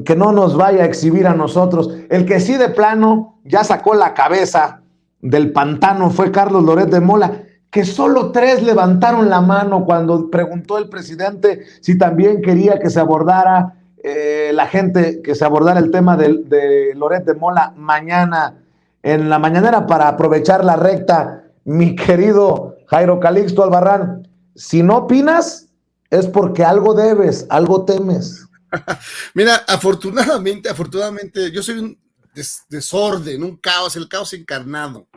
que no nos vaya a exhibir a nosotros. El que sí de plano ya sacó la cabeza del pantano fue Carlos Loret de Mola, que solo 3 levantaron la mano cuando preguntó el presidente si también quería que se abordara la gente, que se abordara el tema de Loret de Mola mañana en la mañanera para aprovechar la recta. Mi querido Jairo Calixto Albarrán, si no opinas es porque algo debes, algo temes. Mira, afortunadamente, yo soy un desorden, un caos, el caos encarnado.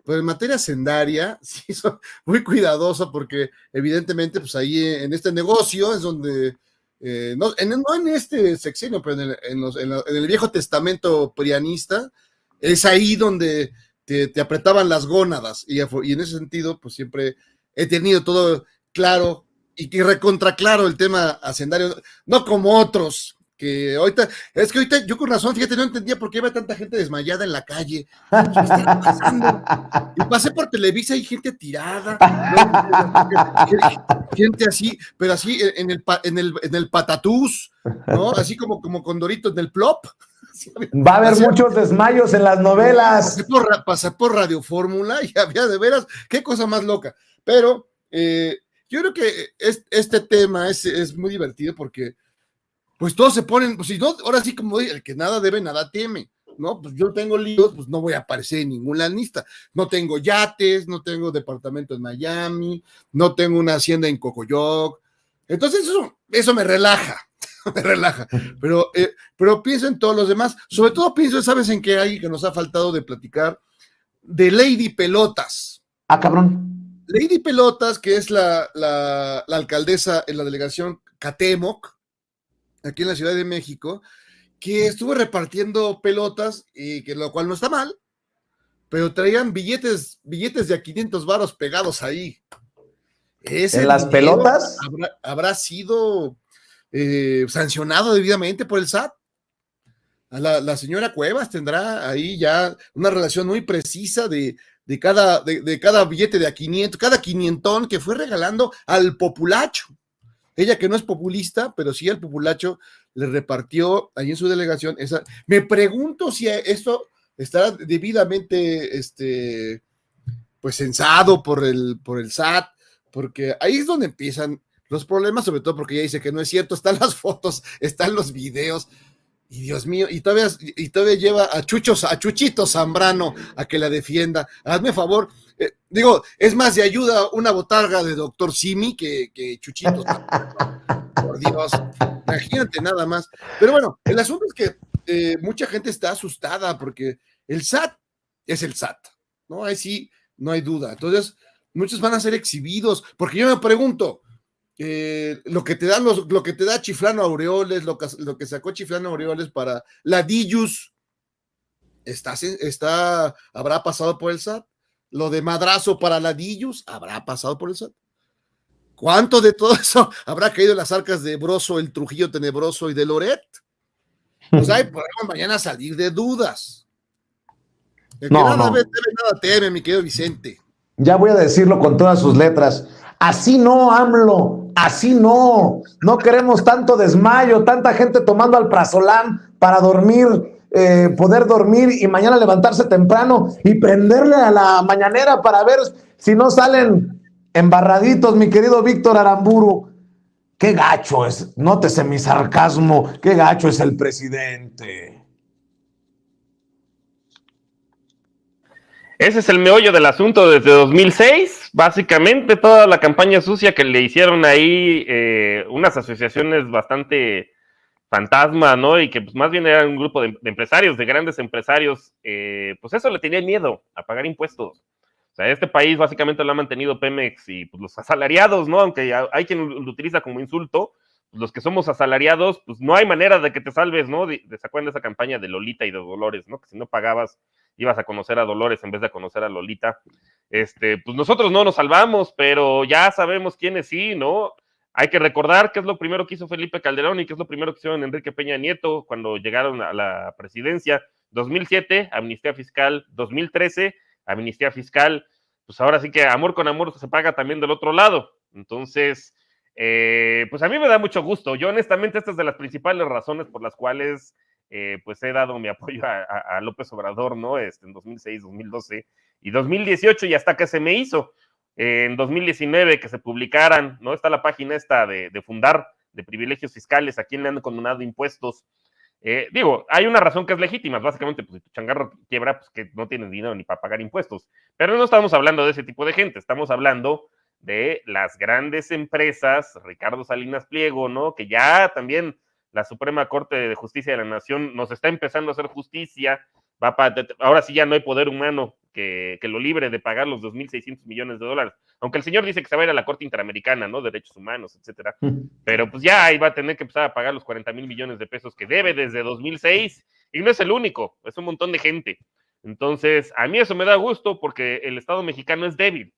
Pero en materia hacendaria, sí soy muy cuidadoso, porque evidentemente, pues ahí en este negocio es donde, no en este sexenio, pero en el Viejo Testamento prianista, es ahí donde te apretaban las gónadas, y en ese sentido, pues siempre he tenido todo claro y recontra claro el tema hacendario, no como otros, que ahorita yo con razón, fíjate, no entendía por qué había tanta gente desmayada en la calle. ¿Qué está pasando? Y pasé por Televisa y gente tirada, ¿no? Gente así, pero así en el patatús, ¿no? Así como con Doritos del Plop. Va a haber muchos desmayos en las novelas. Pasé por Radio Fórmula y había de veras, qué cosa más loca. Pero yo creo que este tema es muy divertido, porque pues todos se ponen, pues si no, ahora sí, como el que nada debe, nada teme, ¿no? Pues yo tengo líos, pues no voy a aparecer en ninguna lista. No tengo yates, no tengo departamento en Miami, no tengo una hacienda en Cocoyoc. Entonces eso me relaja. Me relaja, pero pienso en todos los demás. Sobre todo pienso, ¿sabes en qué hay que nos ha faltado de platicar? De Lady Pelotas. Ah, cabrón. Lady Pelotas, que es la alcaldesa en la delegación Catemoc, aquí en la Ciudad de México, que estuvo repartiendo pelotas, y que lo cual no está mal, pero traían billetes de a 500 varos pegados ahí. ¿En las pelotas? Habrá sido sancionado debidamente por el SAT. La señora Cuevas tendrá ahí ya una relación muy precisa de cada billete de a 500, cada quinientón que fue regalando al populacho. Ella, que no es populista, pero sí al populacho le repartió ahí en su delegación esa. Me pregunto si esto estará debidamente pues censado por el SAT, porque ahí es donde empiezan los problemas, sobre todo porque ella dice que no es cierto. Están las fotos, están los videos, y Dios mío, y todavía lleva a Chuchito Zambrano a que la defienda. Hazme favor, es más de ayuda una botarga de Doctor Simi que Chuchito Zambrano. Por Dios, imagínate nada más. Pero bueno, el asunto es que mucha gente está asustada, porque el SAT es el SAT, ¿no? Ahí sí, no hay duda. Entonces, muchos van a ser exhibidos, porque yo me pregunto, lo que te da Chiflano Aureoles, lo que sacó Chiflano Aureoles para la DIUS, ¿habrá pasado por el SAT? Lo de madrazo para la DIUS, ¿habrá pasado por el SAT? ¿Cuánto de todo eso habrá caído en las arcas de Broso, el Trujillo Tenebroso y de Loret? Pues ahí podemos mañana salir de dudas. El que nada debe, nada teme, mi querido Vicente. Ya voy a decirlo con todas sus letras. Así no, AMLO, así no. No queremos tanto desmayo, tanta gente tomando alprazolam para dormir, poder dormir y mañana levantarse temprano y prenderle a la mañanera para ver si no salen embarraditos, mi querido Víctor Aramburu. qué gacho es, nótese mi sarcasmo, qué gacho es el presidente. Ese es el meollo del asunto desde 2006, básicamente toda la campaña sucia que le hicieron ahí unas asociaciones bastante fantasma, ¿no? Y que pues, más bien era un grupo de empresarios, de grandes empresarios, pues eso le tenía miedo a pagar impuestos. O sea, este país básicamente lo ha mantenido Pemex y pues, los asalariados, ¿no? Aunque hay quien lo utiliza como insulto, pues, los que somos asalariados, pues no hay manera de que te salves, ¿no? ¿Se acuerdan de esa campaña de Lolita y de Dolores, ¿no? Que si no pagabas, ibas a conocer a Dolores en vez de conocer a Lolita. Pues nosotros no nos salvamos, pero ya sabemos quiénes sí, ¿no? Hay que recordar qué es lo primero que hizo Felipe Calderón y qué es lo primero que hizo Enrique Peña Nieto cuando llegaron a la presidencia. 2007, amnistía fiscal. 2013, amnistía fiscal. Pues ahora sí que amor con amor se paga también del otro lado. Entonces, pues a mí me da mucho gusto. Yo honestamente esta es de las principales razones por las cuales pues he dado mi apoyo a López Obrador, ¿no? En 2006, 2012 y 2018 y hasta que se me hizo. En 2019 que se publicaran, ¿no? Está la página esta de Fundar, de privilegios fiscales, a quién le han condonado impuestos. Digo, hay una razón que es legítima, básicamente, pues si tu changarro quiebra, pues que no tienes dinero ni para pagar impuestos. Pero no estamos hablando de ese tipo de gente, estamos hablando de las grandes empresas, Ricardo Salinas Pliego, ¿no? Que ya también la Suprema Corte de Justicia de la Nación nos está empezando a hacer justicia. Ahora sí ya no hay poder humano que lo libre de pagar los 2.600 millones de dólares. Aunque el señor dice que se va a ir a la Corte Interamericana, ¿no? Derechos Humanos, etcétera. Pero pues ya ahí va a tener que empezar a pagar los 40,000 millones de pesos que debe desde 2006. Y no es el único, es un montón de gente. Entonces, a mí eso me da gusto porque el Estado mexicano es débil.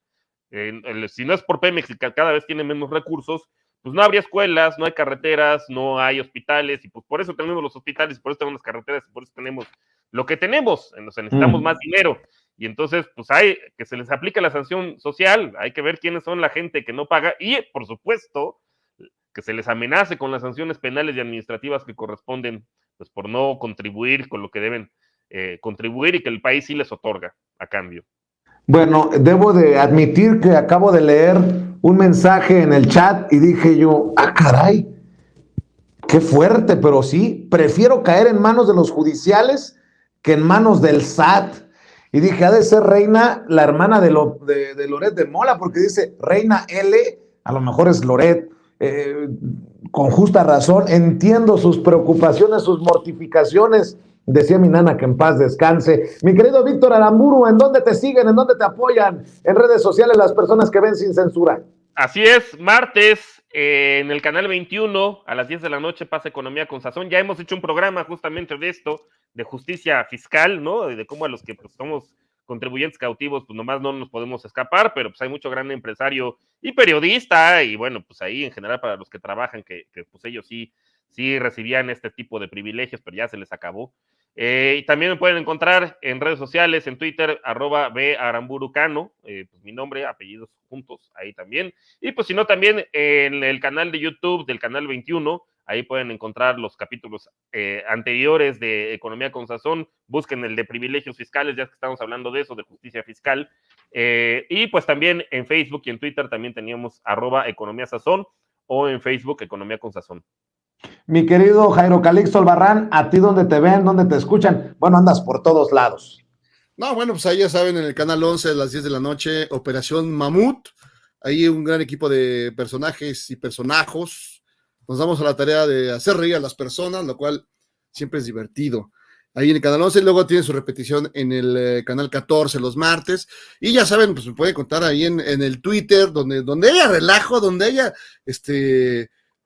Si no es por Pemex y cada vez tiene menos recursos, pues no habría escuelas, no hay carreteras, no hay hospitales, y pues por eso tenemos los hospitales, por eso tenemos las carreteras, y por eso tenemos lo que tenemos, necesitamos más dinero, y entonces pues hay que se les aplique la sanción social, hay que ver quiénes son la gente que no paga, y por supuesto que se les amenace con las sanciones penales y administrativas que corresponden, pues por no contribuir con lo que deben contribuir y que el país sí les otorga a cambio. Bueno, debo de admitir que acabo de leer un mensaje en el chat y dije yo, caray, qué fuerte, pero sí, prefiero caer en manos de los judiciales que en manos del SAT. Y dije, ha de ser Reina, la hermana de Loret de Mola, porque dice Reina L, a lo mejor es Loret, con justa razón, entiendo sus preocupaciones, sus mortificaciones. Decía mi nana que en paz descanse. Mi querido Víctor Aramburu, ¿en dónde te siguen? ¿En dónde te apoyan? En redes sociales las personas que ven sin censura. Así es, martes en el canal 21 a las 10 de la noche pasa Economía con Sazón. Ya hemos hecho un programa justamente de esto, de justicia fiscal, ¿no? De cómo a los que pues, somos contribuyentes cautivos, pues nomás no nos podemos escapar, pero pues hay mucho gran empresario y periodista, y bueno, pues ahí en general para los que trabajan, que pues ellos sí recibían este tipo de privilegios, pero ya se les acabó. Y también me pueden encontrar en redes sociales, en Twitter, @baramburucano, pues mi nombre, apellidos juntos, ahí también. Y pues si no, también en el canal de YouTube del canal 21, ahí pueden encontrar los capítulos anteriores de Economía con Sazón. Busquen el de privilegios fiscales, ya que estamos hablando de eso, de justicia fiscal. Y pues también en Facebook y en Twitter también teníamos @Economía Sazón o en Facebook Economía con Sazón. Mi querido Jairo Calixto Albarrán, ¿a ti dónde te ven, dónde te escuchan? Bueno, andas por todos lados. No, bueno, pues ahí ya saben, en el canal 11 a las 10 de la noche, Operación Mamut. Ahí un gran equipo de personajes y personajos. Nos damos a la tarea de hacer reír a las personas, lo cual siempre es divertido. Ahí en el canal 11, luego tiene su repetición en el canal 14 los martes. Y ya saben, pues me pueden contar ahí en el Twitter, donde haya relajo, donde haya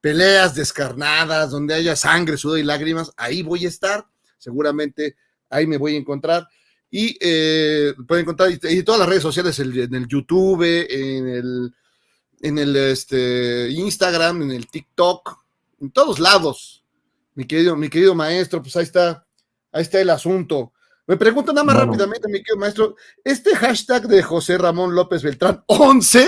peleas descarnadas, donde haya sangre, sudor y lágrimas, ahí voy a estar, seguramente ahí me voy a encontrar, y pueden encontrar y todas las redes sociales, en el YouTube, en el Instagram, en el TikTok, en todos lados, mi querido maestro, pues ahí está el asunto. Me preguntan nada más rápidamente, mi querido maestro, este hashtag de José Ramón López Beltrán 11,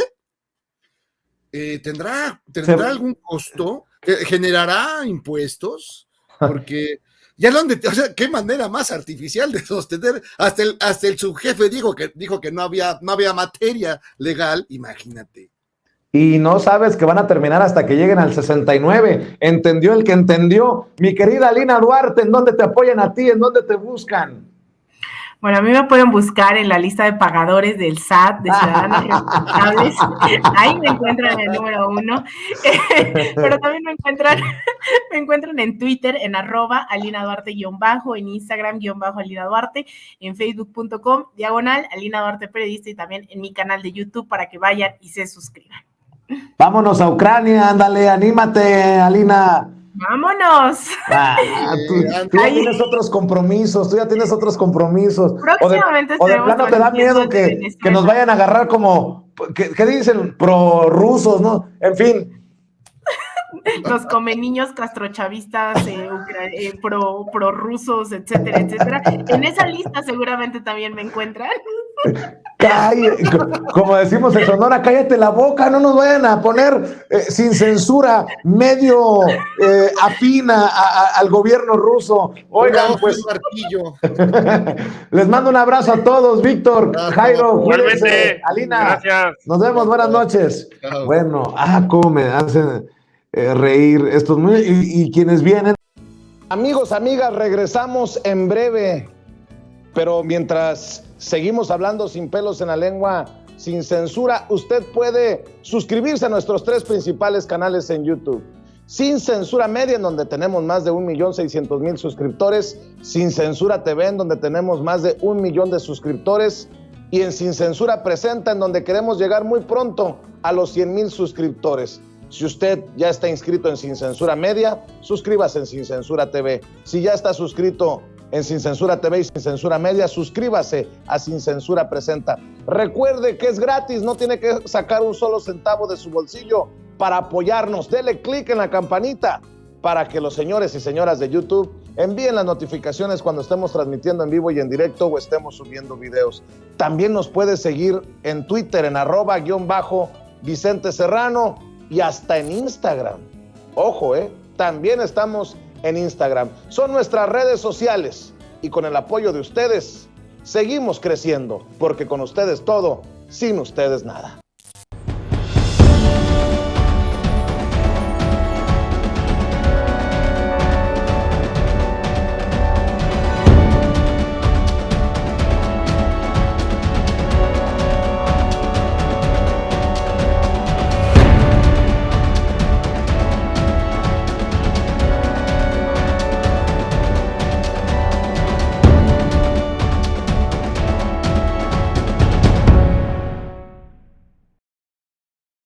¿tendrá algún costo? ¿Generará impuestos? Porque ya o sea, qué manera más artificial de sostener, hasta el subjefe dijo que no había materia legal, imagínate. y no sabes que van a terminar hasta que lleguen al 69. Entendió el que entendió. Mi querida Alina Duarte, ¿en dónde te apoyan a ti? ¿En dónde te buscan? Bueno, a mí me pueden buscar en la lista de pagadores del SAT, de Ciudadanos Responsables. Ahí me encuentran en el número 1. Pero también me encuentran en Twitter, en @Alina Duarte _, en Instagram _Alina Duarte, en facebook.com/Alina Duarte Periodista, y también en mi canal de YouTube para que vayan y se suscriban. Vámonos a Ucrania, ándale, anímate, Alina. ¡Vámonos! Tú ya tienes otros compromisos, Próximamente o de plano te da miedo que nos vayan a agarrar como, ¿qué dicen? Pro-rusos, ¿no? En fin. Los come niños castrochavistas, pro-rusos, etcétera, etcétera. En esa lista seguramente también me encuentran. Como decimos en Sonora, cállate la boca, no nos vayan a poner sin censura, medio afina al gobierno ruso. Oigan, pues les mando un abrazo a todos, Víctor, Jairo, cuídense, Alina, gracias. Nos vemos, buenas noches. Chao. Bueno, cómo me hacen reír estos y quienes vienen. Amigos, amigas, regresamos en breve, pero mientras seguimos hablando sin pelos en la lengua, sin censura, usted puede suscribirse a nuestros 3 principales canales en YouTube. Sin Censura Media, en donde tenemos más de 1.600.000 suscriptores, Sin Censura TV, en donde tenemos más de 1 millón de suscriptores, y en Sin Censura Presenta, en donde queremos llegar muy pronto a los 100,000 suscriptores. Si usted ya está inscrito en Sin Censura Media, suscríbase en Sin Censura TV. Si ya está suscrito en Sin Censura TV y Sin Censura Media, suscríbase a Sin Censura Presenta. Recuerde que es gratis, no tiene que sacar un solo centavo de su bolsillo para apoyarnos. Dele clic en la campanita para que los señores y señoras de YouTube envíen las notificaciones cuando estemos transmitiendo en vivo y en directo o estemos subiendo videos. También nos puede seguir en Twitter en @Vicente Serrano y hasta en Instagram. Ojo, también estamos en Instagram. Son nuestras redes sociales y con el apoyo de ustedes seguimos creciendo, porque con ustedes todo, sin ustedes nada.